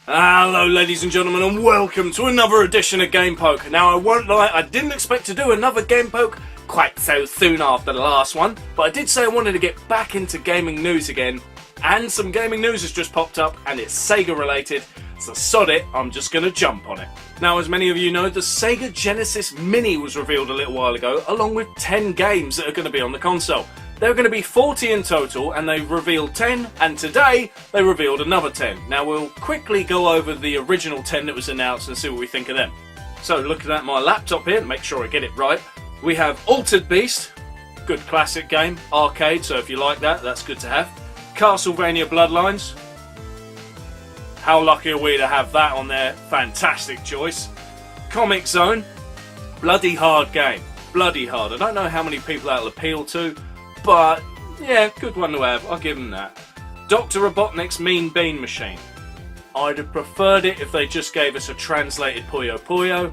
Hello ladies and gentlemen, and welcome to another edition of Game Poke. Now I won't lie, I didn't expect to do another Game Poke quite so soon after the last one, but I did say I wanted to get back into gaming news again, and some gaming news has just popped up and it's Sega related, so sod it, I'm just going to jump on it. Now, as many of you know, the Sega Genesis Mini was revealed a little while ago, along with 10 games that are going to be on the console. There are going to be 40 in total, and they've revealed 10, and today they revealed another 10. Now we'll quickly go over the original 10 that was announced and see what we think of them. So looking at my laptop here, make sure I get it right, we have Altered Beast, good classic game, arcade, so if you like that, that's good to have. Castlevania Bloodlines, how lucky are we to have that on there, fantastic choice. Comic Zone, bloody hard game, bloody hard. I don't know how many people that'll appeal to, but yeah, good one to have, I'll give them that. Dr. Robotnik's Mean Bean Machine. I'd have preferred it if they just gave us a translated Puyo Puyo,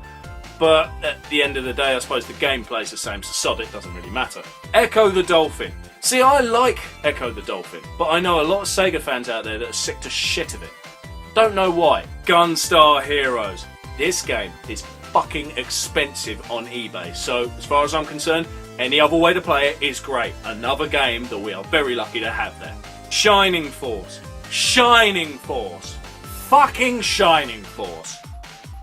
but at the end of the day I suppose the gameplay's the same, so sod it, doesn't really matter. Echo the Dolphin. See, I like Echo the Dolphin, but I know a lot of Sega fans out there that are sick to shit of it. Don't know why. Gunstar Heroes. This game is fucking expensive on eBay, so as far as I'm concerned, any other way to play it is great. Another game that we are very lucky to have there. Shining Force. Shining Force. Fucking Shining Force.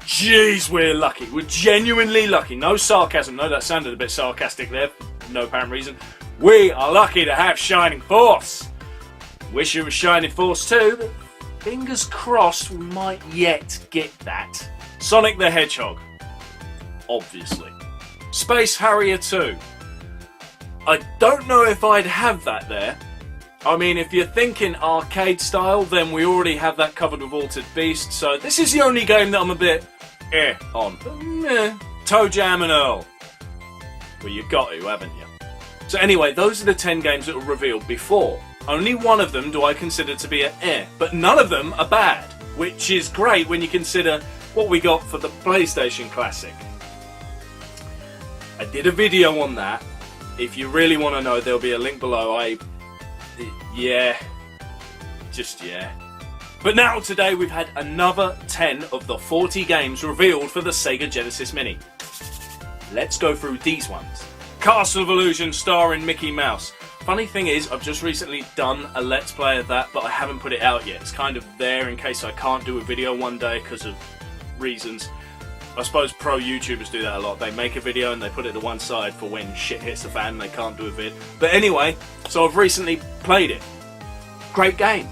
Jeez, we're lucky. We're genuinely lucky. No sarcasm. No, that sounded a bit sarcastic there. No apparent reason. We are lucky to have Shining Force. Wish it was Shining Force 2, but fingers crossed we might yet get that. Sonic the Hedgehog. Obviously. Space Harrier 2. I don't know if I'd have that there. I mean, if you're thinking arcade style, then we already have that covered with Altered Beast, so this is the only game that I'm a bit on. Toe Jam and Earl. Well, you got to, haven't you? So anyway, those are the 10 games that were revealed before. Only one of them do I consider to be but none of them are bad, which is great when you consider what we got for the PlayStation Classic. I did a video on that. If you really want to know, there'll be a link below. Yeah. But now, today, we've had another 10 of the 40 games revealed for the Sega Genesis Mini. Let's go through these ones. Castle of Illusion starring Mickey Mouse. Funny thing is, I've just recently done a Let's Play of that, but I haven't put it out yet. It's kind of there in case I can't do a video one day because of reasons. I suppose pro YouTubers do that a lot. They make a video and they put it to one side for when shit hits the fan and they can't do a vid. But anyway, so I've recently played it. Great game.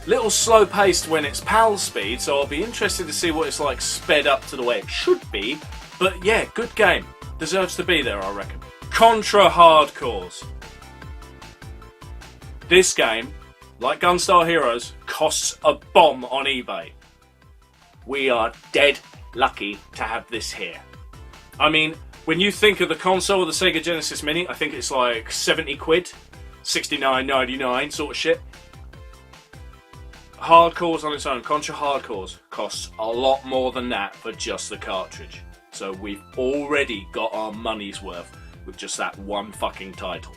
Little slow paced when it's PAL speed, so I'll be interested to see what it's like sped up to the way it should be. But yeah, good game. Deserves to be there, I reckon. Contra Hardcores. This game, like Gunstar Heroes, costs a bomb on eBay. We are dead lucky to have this here. I mean, when you think of the console of the Sega Genesis Mini, I think it's like 70 quid, 69.99 sort of shit. Hardcores on its own, Contra Hardcores, costs a lot more than that for just the cartridge. So we've already got our money's worth with just that one fucking title.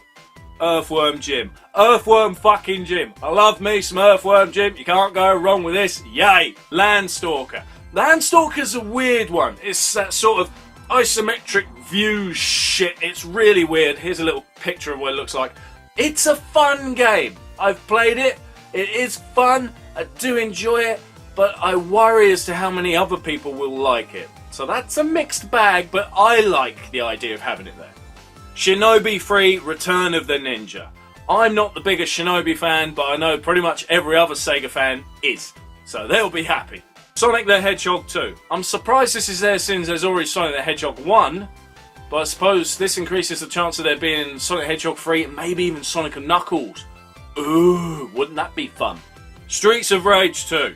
Earthworm Jim. Earthworm fucking Jim. I love me some Earthworm Jim. You can't go wrong with this. Yay. Landstalker. Landstalker's a weird one. It's that sort of isometric view shit. It's really weird. Here's a little picture of what it looks like. It's a fun game. I've played it. It is fun. I do enjoy it. But I worry as to how many other people will like it. So that's a mixed bag, but I like the idea of having it there. Shinobi 3 Return of the Ninja. I'm not the biggest Shinobi fan, but I know pretty much every other Sega fan is. So they'll be happy. Sonic the Hedgehog 2. I'm surprised this is there since there's already Sonic the Hedgehog 1, but I suppose this increases the chance of there being Sonic the Hedgehog 3 and maybe even Sonic and Knuckles. Ooh, wouldn't that be fun? Streets of Rage 2.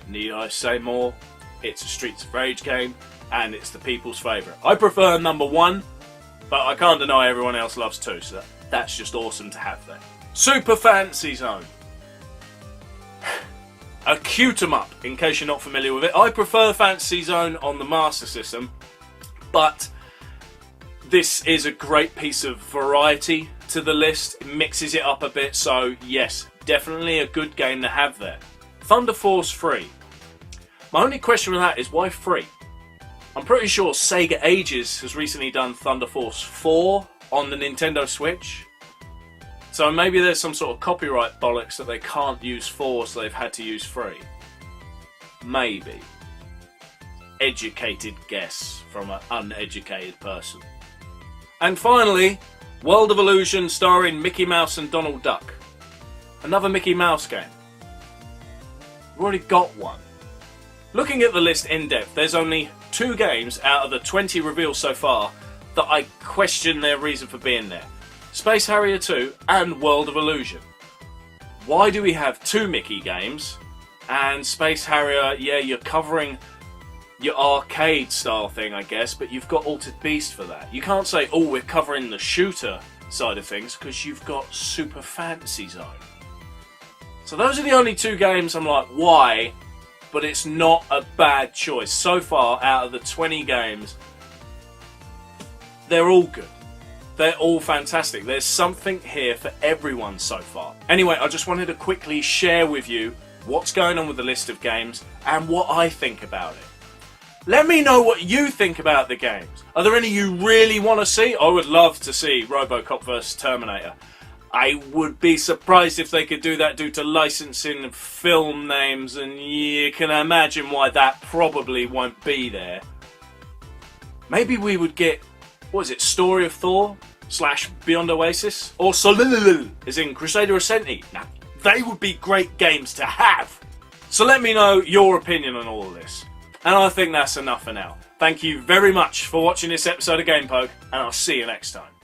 Need I say more? It's a Streets of Rage game, and it's the people's favourite. I prefer number 1, but I can't deny everyone else loves 2, so that's just awesome to have there. Super Fantasy Zone. A cute-em-up, in case you're not familiar with it. I prefer Fantasy Zone on the Master System, but this is a great piece of variety to the list. It mixes it up a bit, so yes, definitely a good game to have there. Thunder Force free. My only question with that is why free? I'm pretty sure Sega Ages has recently done Thunder Force 4 on the Nintendo Switch. So maybe there's some sort of copyright bollocks that they can't use 4, so they've had to use free. Maybe. Educated guess from an uneducated person. And finally, World of Illusion starring Mickey Mouse and Donald Duck. Another Mickey Mouse game. We've already got one. Looking at the list in depth, there's only 2 games out of the 20 reveals so far that I question their reason for being there. Space Harrier 2 and World of Illusion. Why do we have 2 Mickey games? And Space Harrier, yeah, you're covering your arcade style thing, I guess, but you've got Altered Beast for that. You can't say, oh, we're covering the shooter side of things, because you've got Super Fantasy Zone. So those are the only 2 games I'm like, why? But it's not a bad choice. So far, out of the 20 games, they're all good. They're all fantastic. There's something here for everyone so far. Anyway, I just wanted to quickly share with you what's going on with the list of games and what I think about it. Let me know what you think about the games. Are there any you really want to see? I would love to see RoboCop vs Terminator. I would be surprised if they could do that due to licensing film names, and you can imagine why that probably won't be there. Maybe we would get, what is it, Story of Thor / Beyond Oasis? Or Solilil, as in Crusader Ascenti. Now, they would be great games to have. So let me know your opinion on all of this. And I think that's enough for now. Thank you very much for watching this episode of GamePoke, and I'll see you next time.